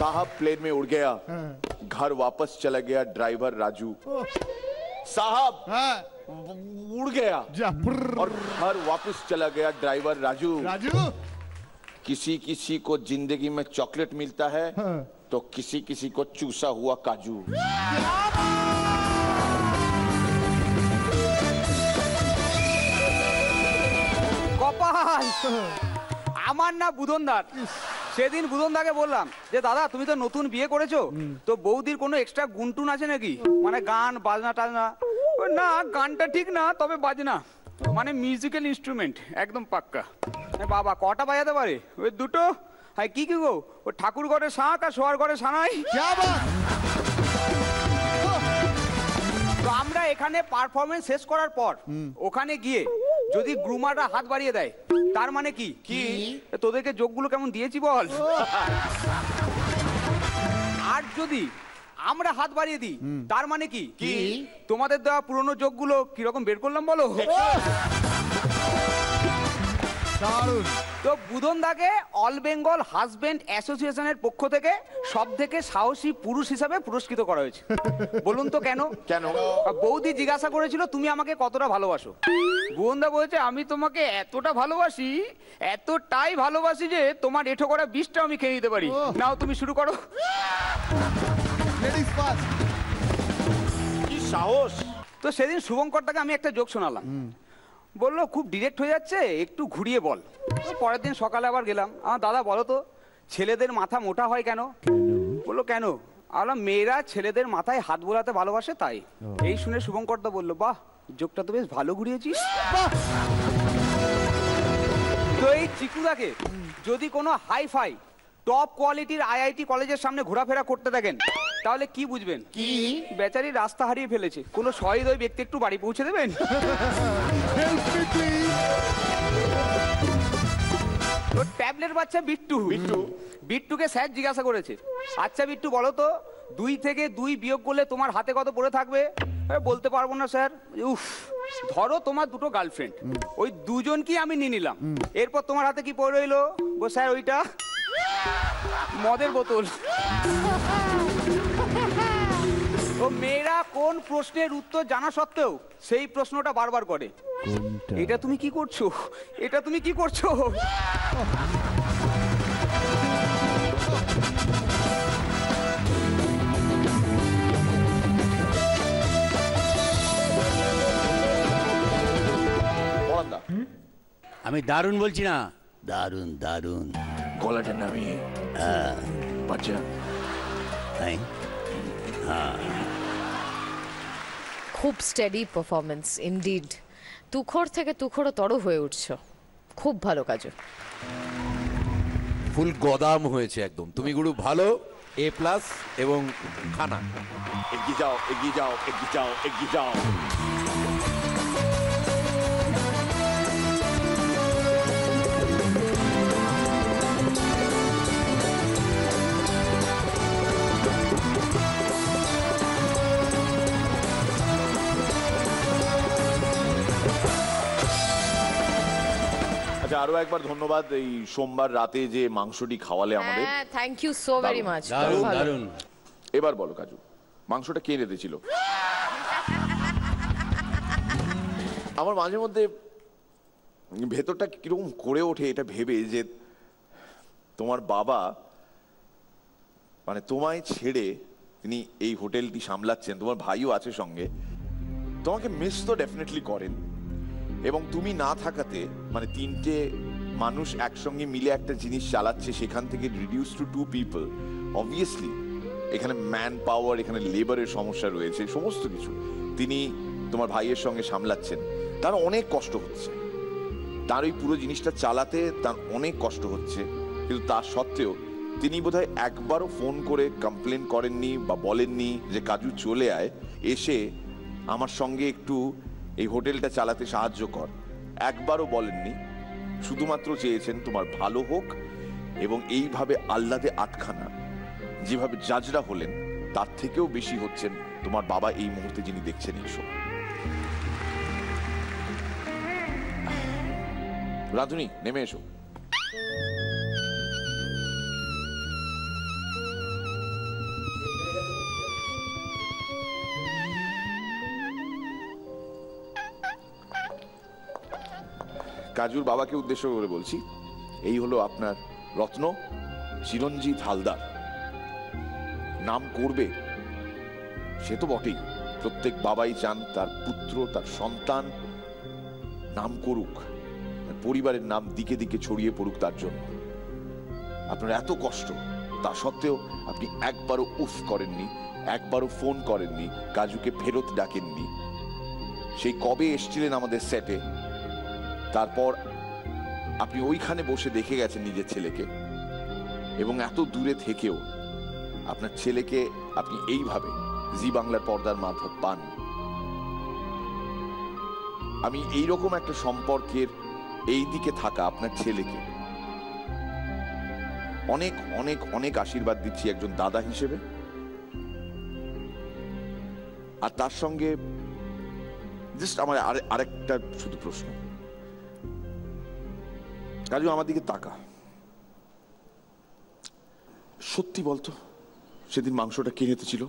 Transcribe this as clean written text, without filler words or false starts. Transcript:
साहब प्लेन में उड़ गया, घर वापस चला गया ड्राइवर राजू। साहब उड़ गया और घर वापस चला गया ड्राइवर राजू। किसी किसी को जिंदगी में चॉकलेट मिलता है तो किसी किसी को चूसा हुआ काजू। কপাল আমার না বুদনদার। সেদিন বুদনদাকে বললাম যে দাদা তুমি তো নতুন বিয়ে করেছো, তো বৌদির কোনো এক্সট্রা গুনটুন আছে নাকি, মানে গান বাজনা টাজনা? না গানটা ঠিক না, তবে বাজনা মানে মিউজিক্যাল ইনস্ট্রুমেন্ট একদম পাক্কা। বাবা কটা বাজাতে পারে? ওই দুটো। হ্যাঁ কি কি গো, ও ঠাকুর ঘরে শাঁখ আর শোয়ার ঘরে সানাই। তো আমরা এখানে পারফরমেন্স শেষ করার পর ওখানে গিয়ে যদি গ্রুমাররা হাত বাড়িয়ে দেয় তার মানে কি কি তোদেরকে যোগগুলো কেমন দিয়েছি বল। আর যদি আমরা হাত বাড়িয়ে দিই তার মানে কি কি তোমাদের দেওয়া পুরনো যোগগুলো কিরকম বের করলাম বলো। তো বুদনদাকে অল বেঙ্গল হাজবেন্ড অ্যাসোসিয়েশনের পক্ষ থেকে সব থেকে সাহসী পুরুষ হিসাবে পুরস্কৃত করা হয়েছে। বলুন তো কেন? কেন? বৌদি জিজ্ঞাসা করেছিল তুমি আমাকে কতটা ভালোবাসো। বুদনদা বলেছে আমি তোমাকে এতটা ভালোবাসি, এতটাই ভালোবাসি যে তোমার এঁঠো করা বিষটা আমি খেয়ে নিতে পারি। নাও তুমি শুরু করো। কি সাহস! তো সেদিন শুভঙ্করটাকে আমি একটা জোক শোনালাম, বললো খুব ডিরেক্ট হয়ে যাচ্ছে, একটু ঘুরিয়ে বল। পরের দিন সকালে আবার গেলাম, আমার দাদা বলো তো ছেলেদের মাথা মোটা হয় কেন? বললো কেন? আমরা মেয়েরা ছেলেদের মাথায় হাত বোলাতে ভালোবাসে তাই। এই শুনে শুভঙ্করদা বললো বাহ জোকটা তো বেশ ভালো ঘুরিয়েছিস। তো এই চিকুদাকে যদি কোনো হাই ফাই টপ কোয়ালিটির আইআইটি কলেজের সামনে ঘোরাফেরা করতে থাকেন তাহলে কি বুঝবেন? কি বেচারি রাস্তা হারিয়ে ফেলেছে, কোনো সহৃদয় ব্যক্তি একটু বাড়ি পৌঁছে দেবেন? ট্যাবলেট বাচ্চা বিট্টু বিট্টুকে স্যার জিজ্ঞাসা করেছে আচ্ছা বিট্টু বলো তো 2 থেকে 2 বিয়োগ করলে তোমার হাতে কত পড়ে থাকবে? বলতে পারবো না স্যার। উফ ধরো তোমার দুটো গার্লফ্রেন্ড, ওই দুজনকেই আমি নিয়ে নিলাম, এরপর তোমার হাতে কি পড়ে রইলো? স্যার ওইটা মদের বোতল। ও মেয়েরা কোন প্রশ্নের উত্তর জানা সত্ত্বেও সেই প্রশ্নটা বারবার করে, এটা তুমি কি করছো, এটা তুমি কি করছো? আমি দারুণ বলছি না, দারুণ দারুণ গলাটা নামিয়ে বাচ্চা। খুব স্টেডি পারফরমেন্স ইনডিড। তুখর থেকে তুখরতর হয়ে উঠছো, খুব ভালো কাজ। ফুল গদাম হয়েছে একদম। তুমি গুরু ভালো, A+ এবং খানা। এগিয়ে যাও এগিয়ে যাও এগিয়ে যাও এগিয়ে যাও। আচ্ছা আরো একবার ধন্যবাদ এই সোমবার রাতে যে মাংসটি খাওয়ালে আমাদের। হ্যাঁ thank you so very much. দারুণ দারুণ। এবার বলো কাজু মাংসটা কে রেঁধেছিল? আমার মাঝে মধ্যে ভেতরটা কিরকম করে ওঠে এটা ভেবে যে তোমার বাবা মানে তোমায় ছেড়ে তিনি এই হোটেলটি সামলাচ্ছেন, তোমার ভাইও আছে সঙ্গে, তোমাকে মিস তো ডেফিনেটলি করেন। এবং তুমি না থাকাতে মানে 3টে মানুষ একসঙ্গে মিলে একটা জিনিস চালাচ্ছে, সেখান থেকে রিডিউস টু 2 পিপল। অবভিয়াসলি এখানে ম্যান পাওয়ার, এখানে লেবারের সমস্যা রয়েছে, সমস্ত কিছু তিনি তোমার ভাইয়ের সঙ্গে সামলাচ্ছেন। তার অনেক কষ্ট হচ্ছে, তার ওই পুরো জিনিসটা চালাতে তার অনেক কষ্ট হচ্ছে, কিন্তু তা সত্ত্বেও তিনি বোধহয় একবারও ফোন করে কমপ্লেন করেননি বা বলেননি যে কাজু চলে আয়, এসে আমার সঙ্গে একটু এই হোটেলটা চালাতে সাহায্য কর, একবারও বলেননি। শুধুমাত্র চেয়েছেন তোমার ভালো হোক এবং এইভাবে আহ্লাদে আটখানা যেভাবে জাজরা হলেন তার থেকেও বেশি হচ্ছেন তোমার বাবা এই মুহূর্তে যিনি দেখছেন এই শো। রাধুনী নেমে এসো। কাজুর বাবাকে উদ্দেশ্য করে বলছি, এই হলো আপনার রত্ন চিরঞ্জিত হালদার। নাম করবে সে তো বটেই, প্রত্যেক বাবাই চান তার পুত্র, তার সন্তান নাম করুক, পরিবারের নাম দিকে দিকে ছড়িয়ে পড়ুক। তার জন্য আপনার এত কষ্ট, তা সত্ত্বেও আপনি একবারও উফ করেননি, একবারও ফোন করেননি, কাজুকে ফেরত ডাকেননি। সেই কবে এসেছিলেন আমাদের সেটে, তারপর আপনি ওইখানে বসে দেখে গেছেন নিজের ছেলেকে, এবং এত দূরে থেকেও আপনার ছেলেকে আপনি এইভাবে জি বাংলার পর্দার মারফত পান। আমি এইরকম একটা সম্পর্কের এই দিকে থাকা আপনার ছেলেকে অনেক অনেক অনেক আশীর্বাদ দিচ্ছি একজন দাদা হিসেবে। আর তার সঙ্গে জাস্ট আমার আরেকটা শুধু প্রশ্ন, কাজু আমার দিকে তাকা, সত্যি বলতো সেদিন মাংসটা কে রেঁধেছিল?